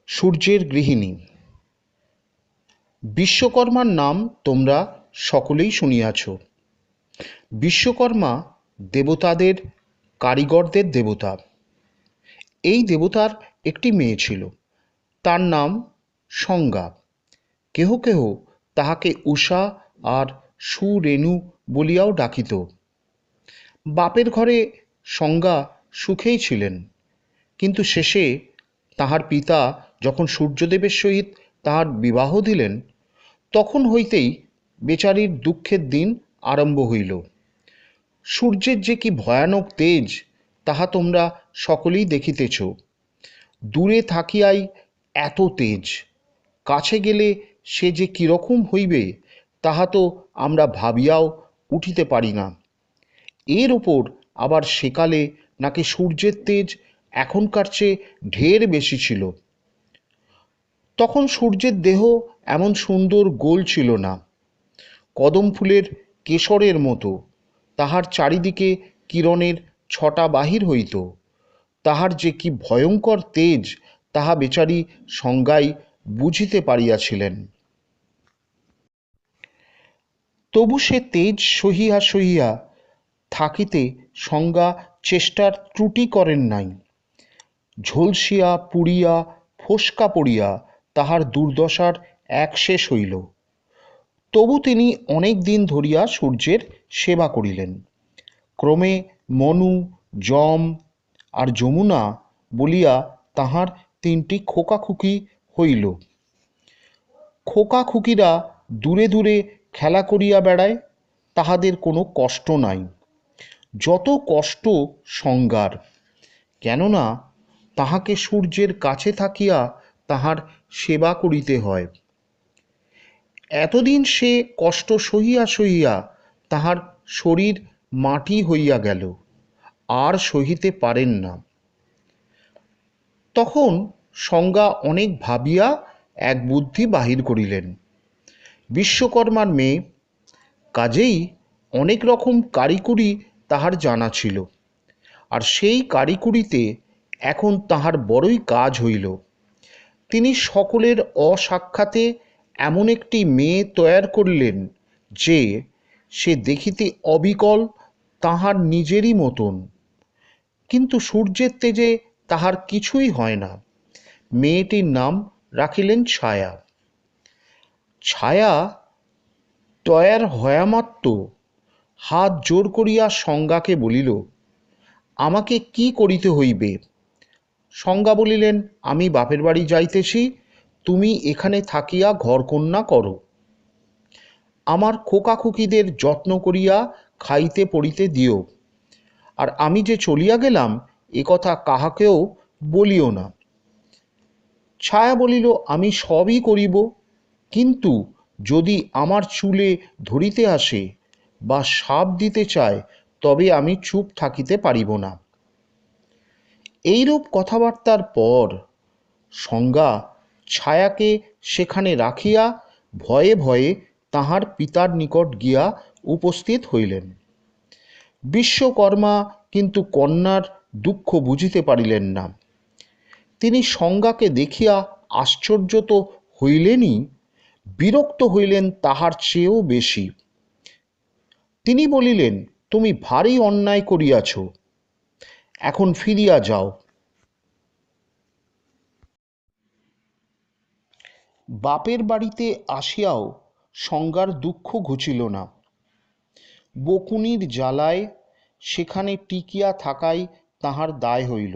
সূর্যের গৃহিণী। বিশ্বকর্মার নাম তোমরা সকলেই শুনিয়াছ। বিশ্বকর্মা দেবতাদের কারিগরদের দেবতা। এই দেবতার একটি মেয়ে ছিল, তার নাম সংজ্ঞা। কেহ কেহ তাহাকে উষা আর সুরেণু বলিয়াও ডাকিত। বাপের ঘরে সংজ্ঞা সুখেই ছিলেন, কিন্তু শেষে তাহার পিতা যখন সূর্যদেবের সহিত তাহার বিবাহ দিলেন, তখন হইতেই বেচারির দুঃখের দিন আরম্ভ হইল। সূর্যের যে কি ভয়ানক তেজ তাহা তোমরা সকলেই দেখিতেছ। দূরে থাকিয়াই এত তেজ, কাছে গেলে সে যে কীরকম হইবে তাহা তো আমরা ভাবিয়াও উঠিতে পারি না। এর ওপর আবার সেকালে নাকি সূর্যের তেজ এখনকার চেয়ে ঢের বেশি ছিল। তখন সূর্যের দেহ এমন সুন্দর গোল ছিল না, কদম ফুলের কেশরের মতো। তাহার চারিদিকে কিরণের ছটা বাহির হইত। তাহার যে কি ভয়ঙ্কর তেজ তাহা বেচারি সংজ্ঞাই বুঝিতে পারিয়াছিলেন। তবু সে তেজ সহিয়া সহিয়া থাকিতে সংজ্ঞা চেষ্টার ত্রুটি করেন নাই। ঝলসিয়া পুড়িয়া ফোস্কা পড়িয়া তাহার দুর্দশার এক শেষ হইল। তবু তিনি অনেক দিন ধরিয়া সূর্যের সেবা করিলেন। ক্রমে মনু, যম আর যমুনা বলিয়া তাহার তিনটি খোকাখুকি হইল। খোকাখুকিরা দূরে দূরে খেলা করিয়া বেড়ায়, তাহাদের কোনো কষ্ট নাই। যত কষ্ট সংজ্ঞার, কেননা তাহাকে সূর্যের কাছে থাকিয়া তাহার সেবা করিতে হয়। এতদিন সে কষ্ট সহিয়া সহিয়া তাহার শরীর মাটি হইয়া গেল, আর সহিতে পারেন না। তখন সংজ্ঞা অনেক ভাবিয়া এক বুদ্ধি বাহির করিলেন। বিশ্বকর্মার মেয়ে, কাজেই অনেক রকম কারিকুরি তাহার জানা ছিল, আর সেই কারিকুরিতে এখন তাহার বড়ই কাজ হইল। তিনি সকলের অসাক্ষাতে এমন একটি মেয়ে তৈয়ার করলেন যে সে দেখিতে অবিকল তাহার নিজেরই মতন, কিন্তু সূর্যের তেজে তাহার কিছুই হয় না। মেয়েটির নাম রাখিলেন ছায়া। ছায়া তৈয়ার হওয়া মাত্র হাত জোর করিয়া সংজ্ঞাকে বলিল, আমাকে কি করিতে হইবে? সংজ্ঞা বলিলেন, আমি বাপের বাড়ি যাইতেছি, তুমি এখানে থাকিয়া ঘরকন্যা করো। আমার খোকাখুকিদের যত্ন করিয়া খাইতে পড়িতে দিও, আর আমি যে চলিয়া গেলাম এ কথা কাহাকেও বলিও না। ছায়া বলিল, আমি সবই করিব, কিন্তু যদি আমার চুলে ধরিতে আসে বা শাপ দিতে চায় তবে আমি চুপ থাকিতে পারিব না। এইরূপ কথাবার্তার পর সংজ্ঞা ছায়াকে সেখানে রাখিয়া ভয়ে ভয়ে তাহার পিতার নিকট গিয়া উপস্থিত হইলেন। বিশ্বকর্মা কিন্তু কন্যার দুঃখ বুঝিতে পারিলেন না। তিনি সংজ্ঞাকে দেখিয়া আশ্চর্য তো হইলেনই, বিরক্ত হইলেন তাহার চেয়েও বেশি। তিনি বলিলেন, তুমি ভারী অন্যায় করিয়াছ, এখন ফিরিয়া যাও। বাপের বাড়িতে আসিয়াও সংজ্ঞার দুঃখ ঘুচিল না। বকুনির জ্বালায় সেখানে টিকিয়া থাকাই তাহার দায় হইল।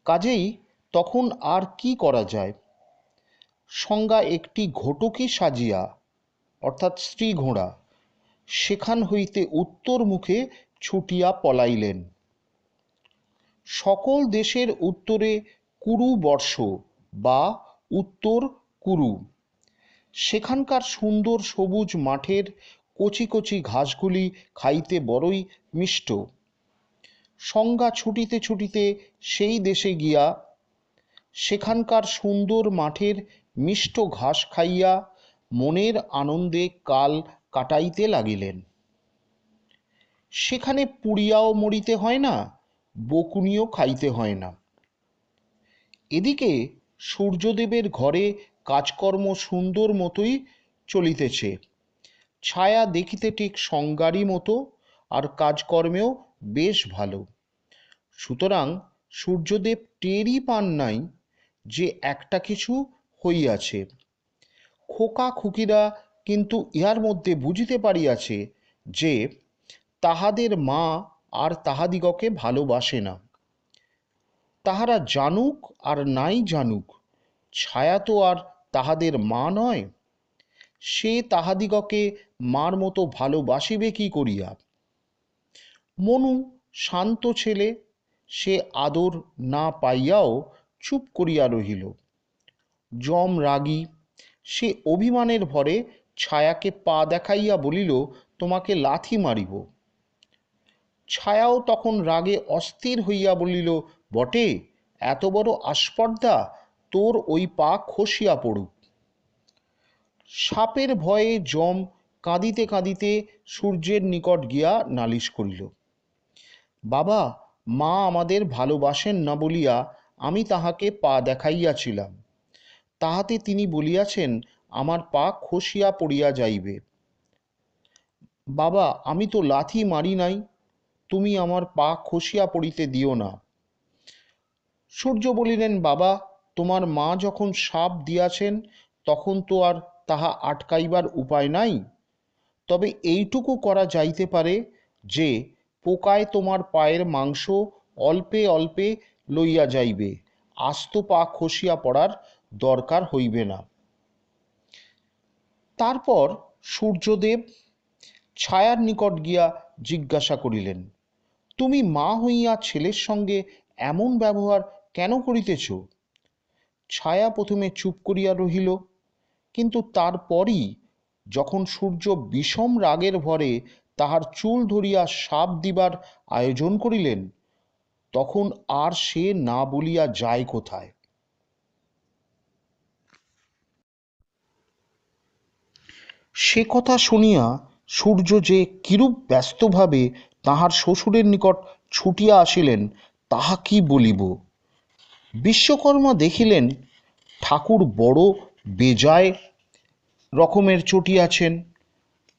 কাজেই তখন আর কি করা যায়? সংজ্ঞা একটি ঘটকি সাজিয়া, অর্থাৎ স্ত্রী ঘোড়া, সেখান হইতে উত্তর মুখে ছুটিয়া পলাইলেন। সকল দেশের উত্তরে কুরু বর্ষ বা উত্তর কুরু। সেখানকার সুন্দর সবুজ মাঠের কচি কচি ঘাসগুলি খাইতে বড়ই মিষ্ট। সংজ্ঞা ছুটিতে ছুটিতে সেই দেশে গিয়া সেখানকার সুন্দর মাঠের মিষ্ট ঘাস খাইয়া মনের আনন্দে কাল কাটাইতে লাগিলেন। সেখানে পুড়িয়াও মরিতে হয় না, বকুনিও খাইতে হয় না। এদিকে সূর্যদেবের ঘরে কাজকর্ম সুন্দর মতোই চলিতেছে। ছায়া দেখিতে ঠিক সংজ্ঞারই মতো, আর কাজকর্মেও বেশ ভালো। সুতরাং সূর্যদেব টেরই পান নাই যে একটা কিছু হইয়াছে। খোকা খুকিরা কিন্তু ইহার মধ্যে বুঝিতে পারিয়াছে যে তাহাদের মা আর তাহাদিগকে ভালোবাসে না। তাহারা জানুক আর নাই জানুক, ছায়া তো আর তাহাদের মা নয়। সে তাহাদিগকে মার মতো ভালোবাসিবে কি করিয়া? মনু শান্ত ছেলে, সে আদর না পাইয়াও চুপ করিয়া রহিল। যম রাগী, সে অভিমানের ভরে ছায়াকে পা দেখাইয়া বলিল, তোমাকে লাথি মারিব। ছায়াও তখন রাগে অস্থির হইয়া বলিল, বটে, এত বড় আস্পর্ধা, তোর ওই পা খসিয়া পড়ুক। সাপের ভয়ে যম কাঁদিতে কাঁদিতে সূর্যের নিকট গিয়া নালিশ করিল, বাবা, মা আমাদের ভালোবাসেন না বলিয়া আমি তাহাকে পা দেখাইয়াছিলাম, তাহাতে তিনি বলিয়াছেন আমার পা খসিয়া পড়িয়া যাইবে। বাবা, আমি তো লাথি মারি নাই, তুমি আমার পা খসিয়া পড়িতে দিও না। সূর্য বলিলেন, বাবা, তোমার মা যখন শাপ দিয়াছেন তখন তো আর তাহা আটকাইবার উপায় নাই। তবে এইটুকু করা যাইতে পারে যে পোকায় তোমার পায়ের মাংস অল্পে অল্পে লইয়া যাইবে, আস্ত পা খসিয়া পড়ার দরকার হইবে না। তারপর সূর্যদেব ছায়ার নিকট গিয়া জিজ্ঞাসা করিলেন, তুমি মা হইয়া ছেলের সঙ্গে এমন ব্যবহার কেন করিতেছ? ছায়া প্রথমে চুপ করিয়া রহিল, কিন্তু তারপরই যখন সূর্য বিষম রাগের ভরে তাহার চুল ধরিয়া শাপ দিবার আয়োজন করিলেন, তখন আর সে না বলিয়া যায় কোথায়। সে কথা শুনিয়া সূর্য যে কিরূপ ব্যস্তভাবে তাহার শ্বশুরের নিকট ছুটিয়া আসিলেন তাহা কি বলিব। বিশ্বকর্মা দেখিলেন ঠাকুর বড় বেজায় রকমের চটিয়াছেন,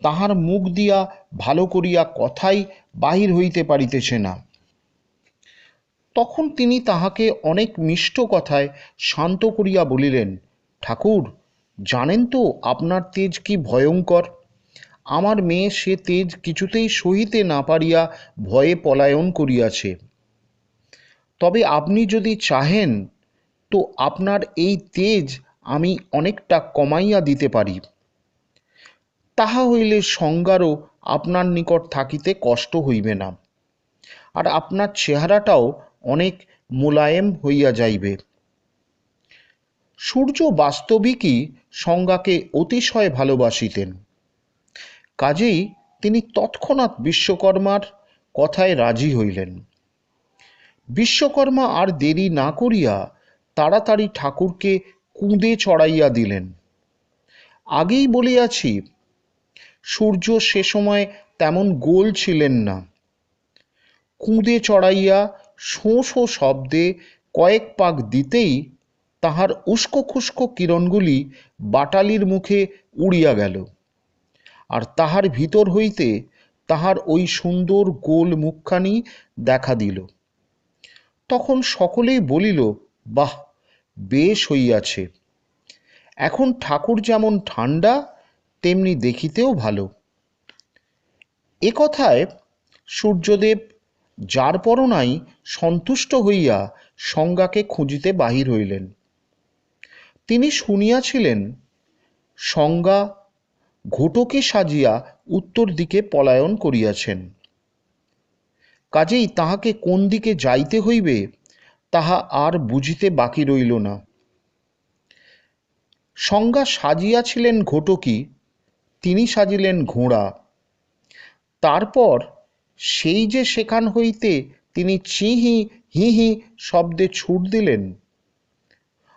তাহার মুখ দিয়া ভালো করিয়া কথাই বাহির হইতে পারিতেছে না। তখন তিনি তাহাকে অনেক মিষ্ট কথায় শান্ত করিয়া বলিলেন, ঠাকুর, জানেন তো আপনার তেজ কি ভয়ঙ্কর। আমার মেয়ে সে তেজ কিছুতেই সহিতে না পারিয়া ভয়ে পলায়ন করিয়াছে। তবে আপনি যদি চাহেন তো আপনার এই তেজ আমি অনেকটা কমাইয়া দিতে পারি। তাহা হইলে সংজ্ঞারও আপনার নিকট থাকিতে কষ্ট হইবে না, আর আপনার চেহারাটাও অনেক মোলায়েম হইয়া যাইবে। সূর্য বাস্তবিকই সংজ্ঞাকে অতিশয় ভালোবাসিতেন, কাজেই তিনি তৎক্ষণাৎ বিশ্বকর্মার কথায় রাজি হইলেন। বিশ্বকর্মা আর দেরি না করিয়া তাড়াতাড়ি ঠাকুরকে কুঁদে চড়াইয়া দিলেন। আগেই বলিয়াছি, সূর্য সে সময় তেমন গোল ছিলেন না। কুঁদে চড়াইয়া শোঁ শোঁ শব্দে কয়েক পাক দিতেই তাহার উস্কো খুস্কো কিরণগুলি বাটালির মুখে উড়িয়া গেল, আর তাহার ভিতর হইতে তাহার ওই সুন্দর গোল মুখখানি দেখা দিল। তখন সকলেই বলিল, বাহ, বেশ হইয়াছে। এখন ঠাকুর যেমন ঠান্ডা তেমনি দেখিতেও ভালো। এ কথায় সূর্যদেব যার পরনাই সন্তুষ্ট হইয়া সংজ্ঞাকে খুঁজিতে বাহির হইলেন। তিনি শুনিয়াছিলেন সংজ্ঞা ঘটকে সাজিয়া উত্তর দিকে পলায়ন করিয়াছেন, কাজেই তাহাকে কোন দিকে যাইতে হইবে তাহা আর বুঝিতে বাকি রইল না। সংজ্ঞা সাজিয়াছিলেন ঘটকি, তিনি সাজিলেন ঘোড়া। তারপর সেই যে সেখান হইতে তিনি চিহি হিহি শব্দে ছুট দিলেন,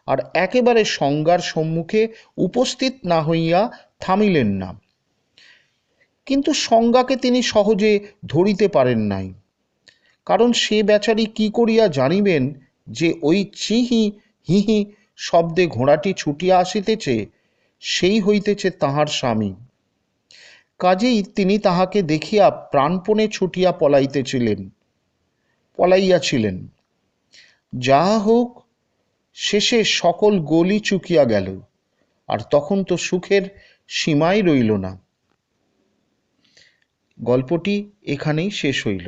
আর একেবারে সংজ্ঞার সম্মুখে উপস্থিত না হইয়া থামিলেন না। কিন্তু সংজ্ঞাকে তিনি সহজে ধরিতে পারেন নাই, কারণ সে বেচারি কি করিয়া জানিবেন যে ওই চিহি হিহি শব্দে ঘোড়াটি ছুটিয়া আসিতেছে, সেই হইতেছে তাহার স্বামী। কাজেই তিনি তাহাকে দেখিয়া প্রাণপণে ছুটিয়া পলাইয়াছিলেন। যাহা হোক, শেষে সকল গলি চুকিয়া গেল, আর তখন তো সুখের সীমাই রইল না। গল্পটি এখানেই শেষ হইল।